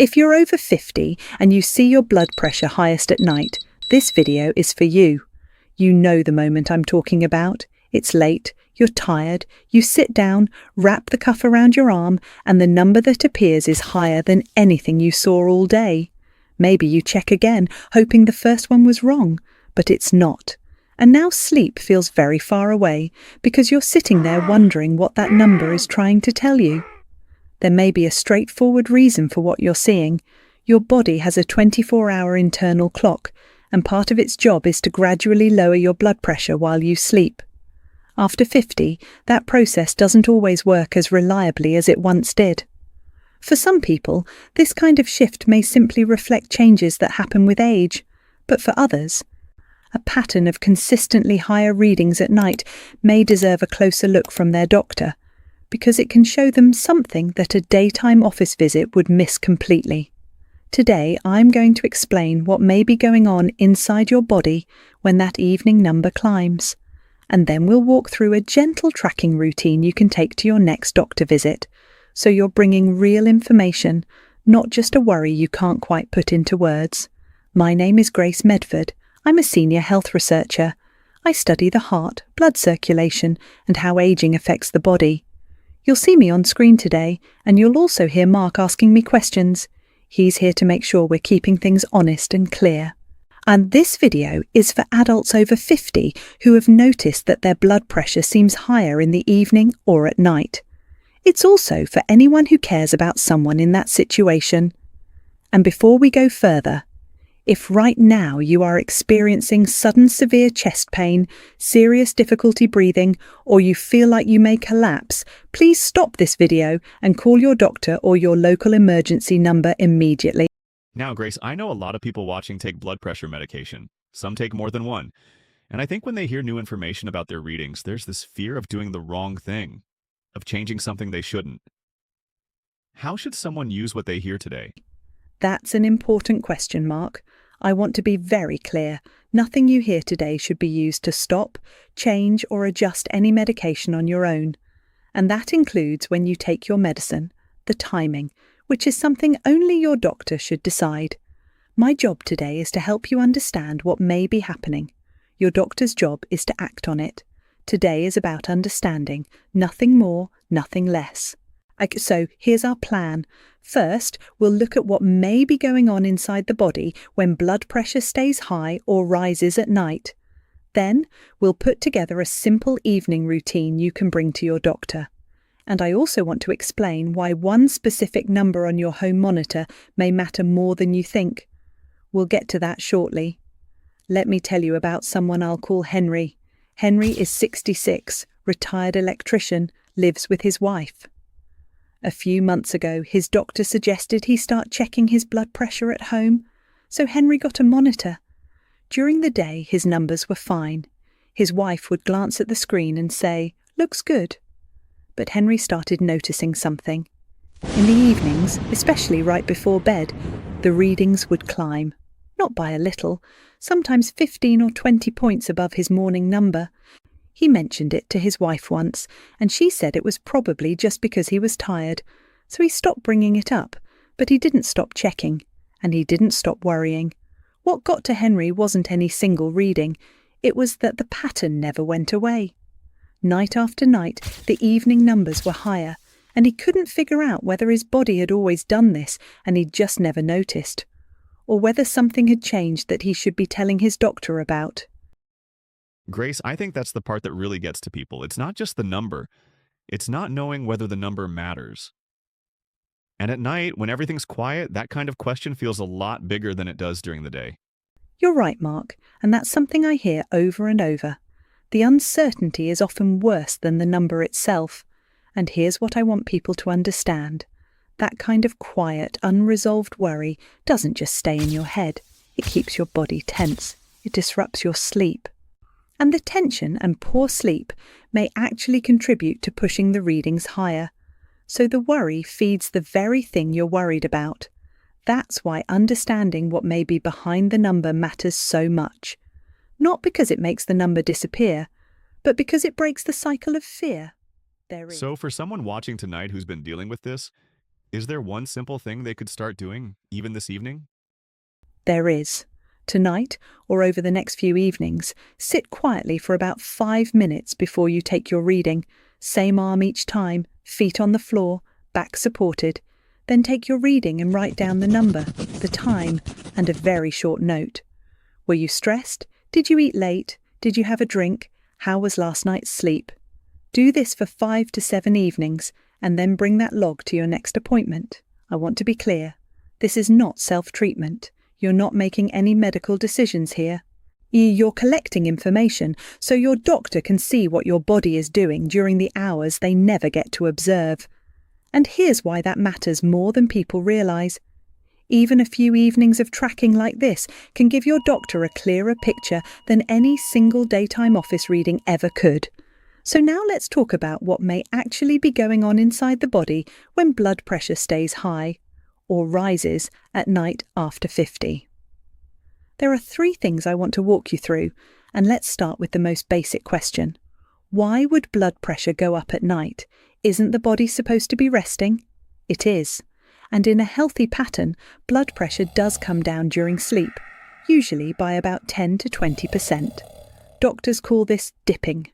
If you're over 50 and you see your blood pressure highest at night, this video is for you. You know the moment I'm talking about. It's late, you're tired, you sit down, wrap the cuff around your arm, and the number that appears is higher than anything you saw all day. Maybe you check again, hoping the first one was wrong, but it's not. And now sleep feels very far away because you're sitting there wondering what that number is trying to tell you. There may be a straightforward reason for what you're seeing. Your body has a 24-hour internal clock, and part of its job is to gradually lower your blood pressure while you sleep. After 50, that process doesn't always work as reliably as it once did. For some people, this kind of shift may simply reflect changes that happen with age, but for others, a pattern of consistently higher readings at night may deserve a closer look from their doctor, because it can show them something that a daytime office visit would miss completely. Today, I'm going to explain what may be going on inside your body when that evening number climbs. And then we'll walk through a gentle tracking routine you can take to your next doctor visit, so you're bringing real information, not just a worry you can't quite put into words. My name is Grace Medford. I'm a senior health researcher. I study the heart, blood circulation, and how aging affects the body. You'll see me on screen today, and you'll also hear Mark asking me questions. He's here to make sure we're keeping things honest and clear. And this video is for adults over 50 who have noticed that their blood pressure seems higher in the evening or at night. It's also for anyone who cares about someone in that situation. And before we go further, if right now you are experiencing sudden severe chest pain, serious difficulty breathing, or you feel like you may collapse, please stop this video and call your doctor or your local emergency number immediately. Now, Grace, I know a lot of people watching take blood pressure medication. Some take more than one. And I think when they hear new information about their readings, there's this fear of doing the wrong thing, of changing something they shouldn't. How should someone use what they hear today? That's an important question, Mark. I want to be very clear. Nothing you hear today should be used to stop, change, or adjust any medication on your own. And that includes when you take your medicine, the timing, which is something only your doctor should decide. My job today is to help you understand what may be happening. Your doctor's job is to act on it. Today is about understanding, nothing more, nothing less. So here's our plan. First, we'll look at what may be going on inside the body when blood pressure stays high or rises at night. Then, we'll put together a simple evening routine you can bring to your doctor. And I also want to explain why one specific number on your home monitor may matter more than you think. We'll get to that shortly. Let me tell you about someone I'll call Henry. Henry is 66, retired electrician, lives with his wife. A few months ago, his doctor suggested he start checking his blood pressure at home, so Henry got a monitor. During the day, his numbers were fine. His wife would glance at the screen and say, "Looks good." But Henry started noticing something. In the evenings, especially right before bed, the readings would climb. Not by a little, sometimes 15 or 20 points above his morning number. He mentioned it to his wife once, and she said it was probably just because he was tired, so he stopped bringing it up, but he didn't stop checking, and he didn't stop worrying. What got to Henry wasn't any single reading, it was that the pattern never went away. Night after night, the evening numbers were higher, and he couldn't figure out whether his body had always done this and he'd just never noticed, or whether something had changed that he should be telling his doctor about. Grace, I think that's the part that really gets to people. It's not just the number. It's not knowing whether the number matters. And at night, when everything's quiet, that kind of question feels a lot bigger than it does during the day. You're right, Mark, and that's something I hear over and over. The uncertainty is often worse than the number itself. And here's what I want people to understand. That kind of quiet, unresolved worry doesn't just stay in your head. It keeps your body tense. It disrupts your sleep. And the tension and poor sleep may actually contribute to pushing the readings higher. So the worry feeds the very thing you're worried about. That's why understanding what may be behind the number matters so much. Not because it makes the number disappear, but because it breaks the cycle of fear there is. So for someone watching tonight who's been dealing with this, Is there one simple thing they could start doing, even this evening? There is. Tonight, or over the next few evenings, sit quietly for about 5 minutes before you take your reading. Same arm each time, feet on the floor, back supported. Then take your reading and write down the number, the time, and a very short note. Were you stressed? Did you eat late? Did you have a drink? How was last night's sleep? Do this for 5 to 7 evenings, and then bring that log to your next appointment. I want to be clear. This is not self-treatment. You're not making any medical decisions here. You're collecting information so your doctor can see what your body is doing during the hours they never get to observe. And here's why that matters more than people realise. Even a few evenings of tracking like this can give your doctor a clearer picture than any single daytime office reading ever could. So now let's talk about what may actually be going on inside the body when blood pressure stays high or rises at night after 50. There are 3 things I want to walk you through, and let's start with the most basic question. Why would blood pressure go up at night? Isn't the body supposed to be resting? It is. And in a healthy pattern, blood pressure does come down during sleep, usually by about 10 to 20%. Doctors call this dipping.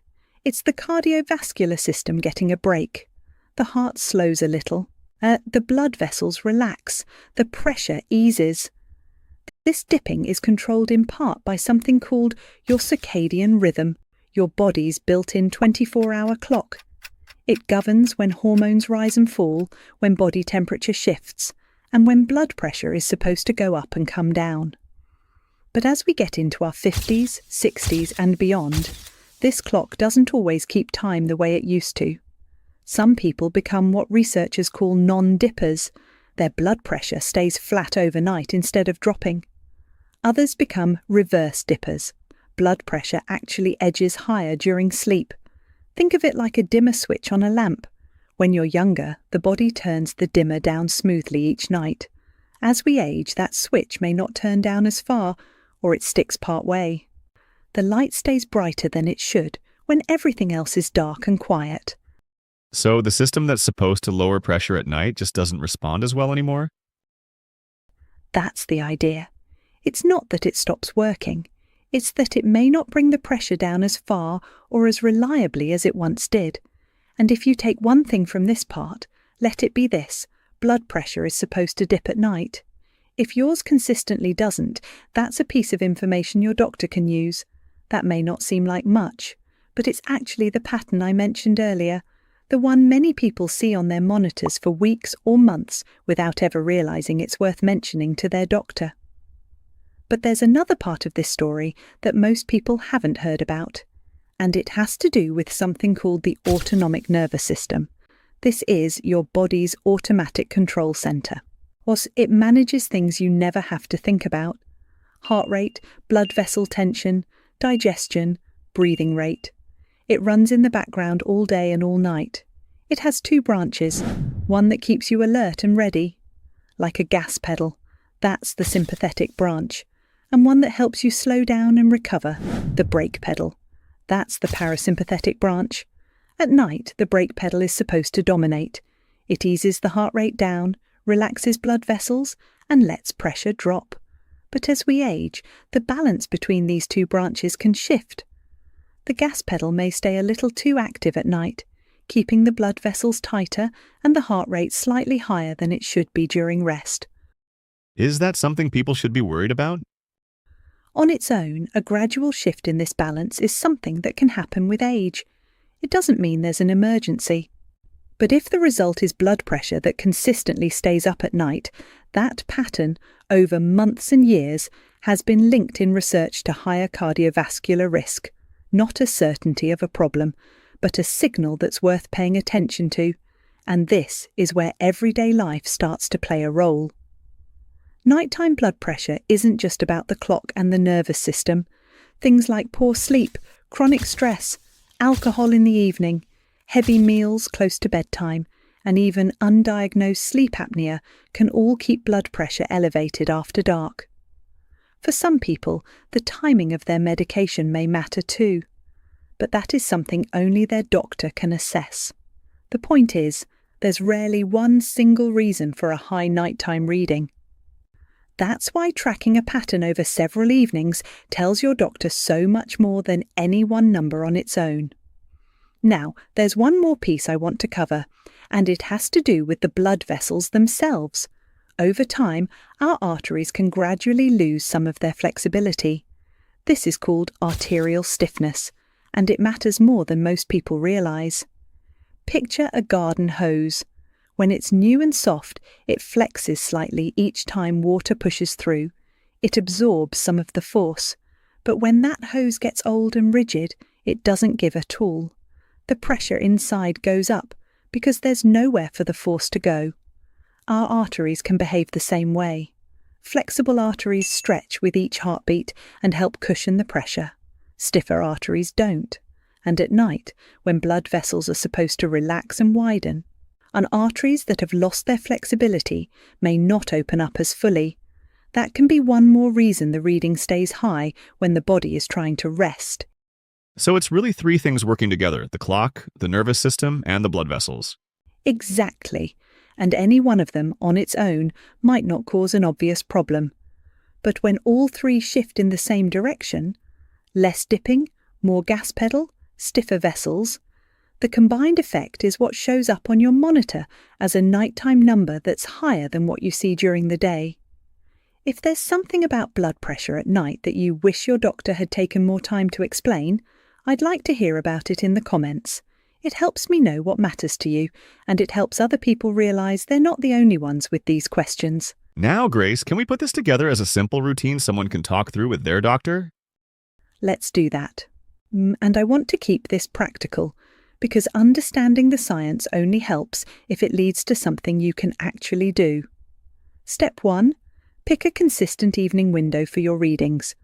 It's the cardiovascular system getting a break. The heart slows a little. The blood vessels relax. The pressure eases. This dipping is controlled in part by something called your circadian rhythm, your body's built-in 24-hour clock. It governs when hormones rise and fall, when body temperature shifts, and when blood pressure is supposed to go up and come down. But as we get into our 50s, 60s and beyond, this clock doesn't always keep time the way it used to. Some people become what researchers call non-dippers. Their blood pressure stays flat overnight instead of dropping. Others become reverse dippers. Blood pressure actually edges higher during sleep. Think of it like a dimmer switch on a lamp. When you're younger, the body turns the dimmer down smoothly each night. As we age, that switch may not turn down as far, or it sticks part way. The light stays brighter than it should when everything else is dark and quiet. So the system that's supposed to lower pressure at night just doesn't respond as well anymore? That's the idea. It's not that it stops working. It's that it may not bring the pressure down as far or as reliably as it once did. And if you take one thing from this part, let it be this: blood pressure is supposed to dip at night. If yours consistently doesn't, that's a piece of information your doctor can use. That may not seem like much, but it's actually the pattern I mentioned earlier, the one many people see on their monitors for weeks or months without ever realising it's worth mentioning to their doctor. But there's another part of this story that most people haven't heard about, and it has to do with something called the autonomic nervous system. This is your body's automatic control centre. It manages things you never have to think about: heart rate, blood vessel tension, digestion, breathing rate. It runs in the background all day and all night. It has 2 branches, one that keeps you alert and ready, like a gas pedal. That's the sympathetic branch. And one that helps you slow down and recover, the brake pedal. That's the parasympathetic branch. At night, the brake pedal is supposed to dominate. It eases the heart rate down, relaxes blood vessels, and lets pressure drop. But as we age, the balance between these 2 branches can shift. The gas pedal may stay a little too active at night, keeping the blood vessels tighter and the heart rate slightly higher than it should be during rest. Is that something people should be worried about? On its own, a gradual shift in this balance is something that can happen with age. It doesn't mean there's an emergency. But if the result is blood pressure that consistently stays up at night, that pattern, over months and years, has been linked in research to higher cardiovascular risk. Not a certainty of a problem, but a signal that's worth paying attention to. And this is where everyday life starts to play a role. Nighttime blood pressure isn't just about the clock and the nervous system. Things like poor sleep, chronic stress, alcohol in the evening, heavy meals close to bedtime, and even undiagnosed sleep apnea can all keep blood pressure elevated after dark. For some people, the timing of their medication may matter too, but that is something only their doctor can assess. The point is, There's rarely one single reason for a high nighttime reading. That's why tracking a pattern over several evenings tells your doctor so much more than any one number on its own. Now, there's one more piece I want to cover, and it has to do with the blood vessels themselves. Over time, our arteries can gradually lose some of their flexibility. This is called arterial stiffness, and it matters more than most people realize. Picture a garden hose. When it's new and soft, it flexes slightly each time water pushes through. It absorbs some of the force. But when that hose gets old and rigid, it doesn't give at all. The pressure inside goes up because there's nowhere for the force to go. Our arteries can behave the same way. Flexible arteries stretch with each heartbeat and help cushion the pressure. Stiffer arteries don't. And at night, when blood vessels are supposed to relax and widen, arteries that have lost their flexibility may not open up as fully. That can be one more reason the reading stays high when the body is trying to rest. So it's really three things working together: the clock, the nervous system, and the blood vessels. Exactly. And any one of them on its own might not cause an obvious problem. But when all three shift in the same direction, less dipping, more gas pedal, stiffer vessels, the combined effect is what shows up on your monitor as a nighttime number that's higher than what you see during the day. If there's something about blood pressure at night that you wish your doctor had taken more time to explain, I'd like to hear about it in the comments. It helps me know what matters to you, and it helps other people realize they're not the only ones with these questions. Now, Grace, can we put this together as a simple routine someone can talk through with their doctor? Let's do that. And I want to keep this practical, because understanding the science only helps if it leads to something you can actually do. Step 1. Pick a consistent evening window for your readings.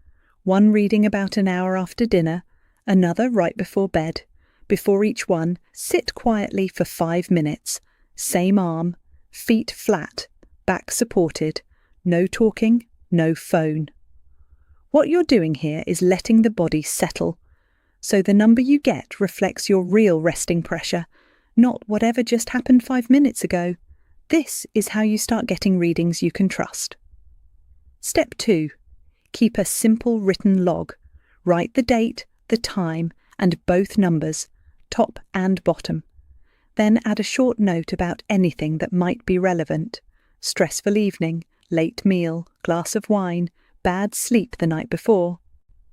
One reading about an hour after dinner, another right before bed. Before each one, sit quietly for 5 minutes. Same arm, feet flat, back supported. No talking, no phone. What you're doing here is letting the body settle. So the number you get reflects your real resting pressure, not whatever just happened 5 minutes ago. This is how you start getting readings you can trust. Step 2. Keep a simple written log. Write the date, the time, and both numbers, top and bottom. Then add a short note about anything that might be relevant. Stressful evening, late meal, glass of wine, bad sleep the night before.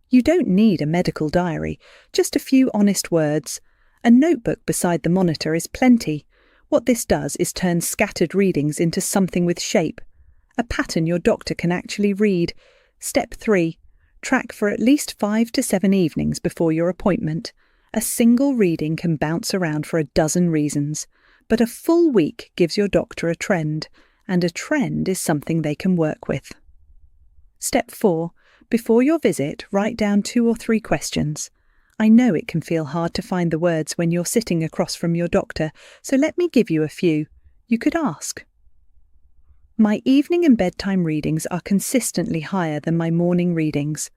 You don't need a medical diary, just a few honest words. A notebook beside the monitor is plenty. What this does is turn scattered readings into something with shape, a pattern your doctor can actually read. Step 3. Track for at least 5 to 7 evenings before your appointment. A single reading can bounce around for a dozen reasons, but a full week gives your doctor a trend, and a trend is something they can work with. Step 4. Before your visit, write down 2 or 3 questions. I know it can feel hard to find the words when you're sitting across from your doctor, so let me give you a few. You could ask: my evening and bedtime readings are consistently higher than my morning readings.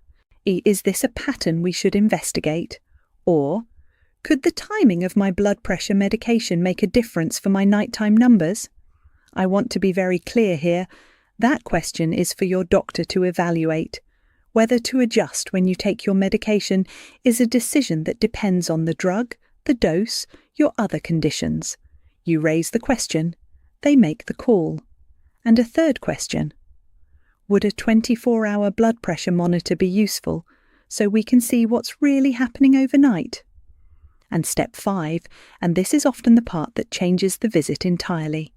Is this a pattern we should investigate? Or, could the timing of my blood pressure medication make a difference for my nighttime numbers? I want to be very clear here. That question is for your doctor to evaluate. Whether to adjust when you take your medication is a decision that depends on the drug, the dose, your other conditions. You raise the question, they make the call. And a third question: would a 24-hour blood pressure monitor be useful so we can see what's really happening overnight? And step 5, and this is often the part that changes the visit entirely.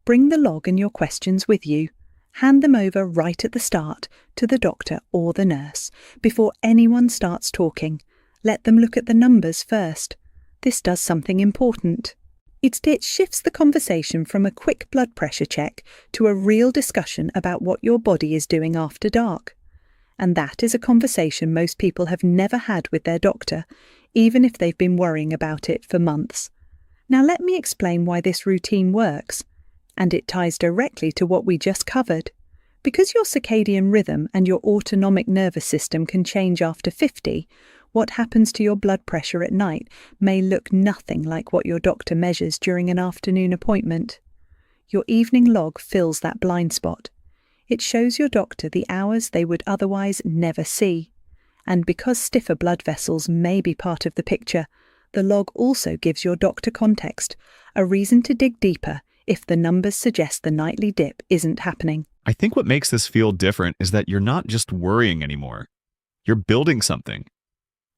Bring the log and your questions with you. Hand them over right at the start to the doctor or the nurse. Before anyone starts talking, let them look at the numbers first. This does something important. It shifts the conversation from a quick blood pressure check to a real discussion about what your body is doing after dark. And that is a conversation most people have never had with their doctor, even if they've been worrying about it for months. Now let me explain why this routine works. And it ties directly to what we just covered. Because your circadian rhythm and your autonomic nervous system can change after 50, What happens to your blood pressure at night may look nothing like what your doctor measures during an afternoon appointment. Your evening log fills that blind spot. It shows your doctor the hours they would otherwise never see. And because stiffer blood vessels may be part of the picture, the log also gives your doctor context, a reason to dig deeper if the numbers suggest the nightly dip isn't happening. I think what makes this feel different is that you're not just worrying anymore. You're building something.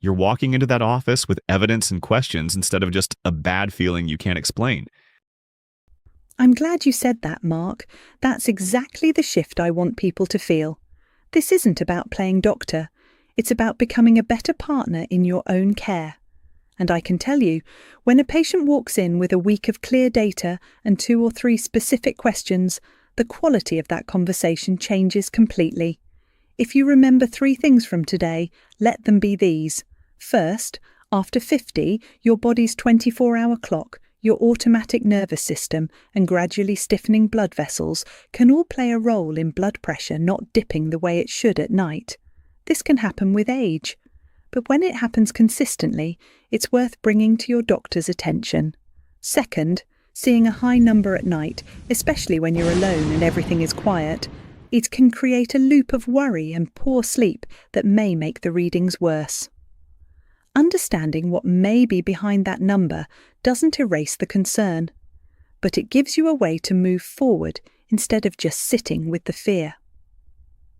You're walking into that office with evidence and questions instead of just a bad feeling you can't explain. I'm glad you said that, Mark. That's exactly the shift I want people to feel. This isn't about playing doctor. It's about becoming a better partner in your own care. And I can tell you, when a patient walks in with a week of clear data and 2 or 3 specific questions, the quality of that conversation changes completely. If you remember 3 things from today, let them be these. First, after 50, your body's 24-hour clock, your automatic nervous system, and gradually stiffening blood vessels can all play a role in blood pressure not dipping the way it should at night. This can happen with age. But when it happens consistently, it's worth bringing to your doctor's attention. Second, seeing a high number at night, especially when you're alone and everything is quiet, it can create a loop of worry and poor sleep that may make the readings worse. Understanding what may be behind that number doesn't erase the concern, but it gives you a way to move forward instead of just sitting with the fear.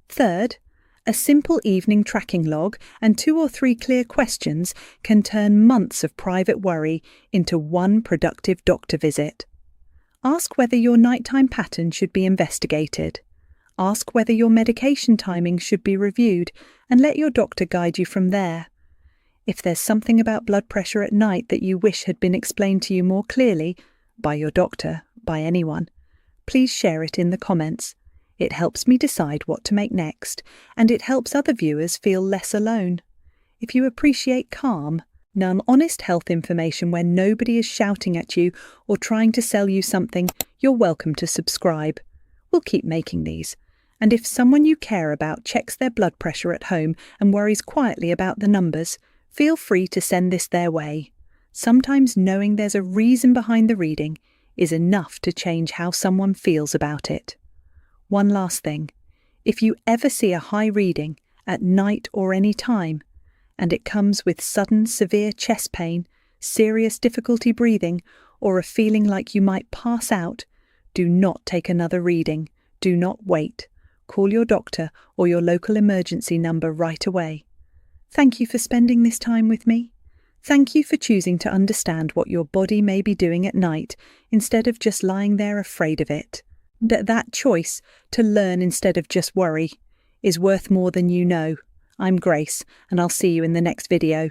Third, a simple evening tracking log and 2 or 3 clear questions can turn months of private worry into one productive doctor visit. Ask whether your nighttime pattern should be investigated. Ask whether your medication timing should be reviewed, and let your doctor guide you from there. If there's something about blood pressure at night that you wish had been explained to you more clearly, by your doctor, by anyone, please share it in the comments. It helps me decide what to make next, and it helps other viewers feel less alone. If you appreciate calm, honest health information where nobody is shouting at you or trying to sell you something, you're welcome to subscribe. We'll keep making these. And if someone you care about checks their blood pressure at home and worries quietly about the numbers, feel free to send this their way. Sometimes knowing there's a reason behind the reading is enough to change how someone feels about it. One last thing. If you ever see a high reading at night or any time, and it comes with sudden severe chest pain, serious difficulty breathing, or a feeling like you might pass out, do not take another reading. Do not wait. Call your doctor or your local emergency number right away. Thank you for spending this time with me. Thank you for choosing to understand what your body may be doing at night instead of just lying there afraid of it. That choice to learn instead of just worry is worth more than you know. I'm Grace, and I'll see you in the next video.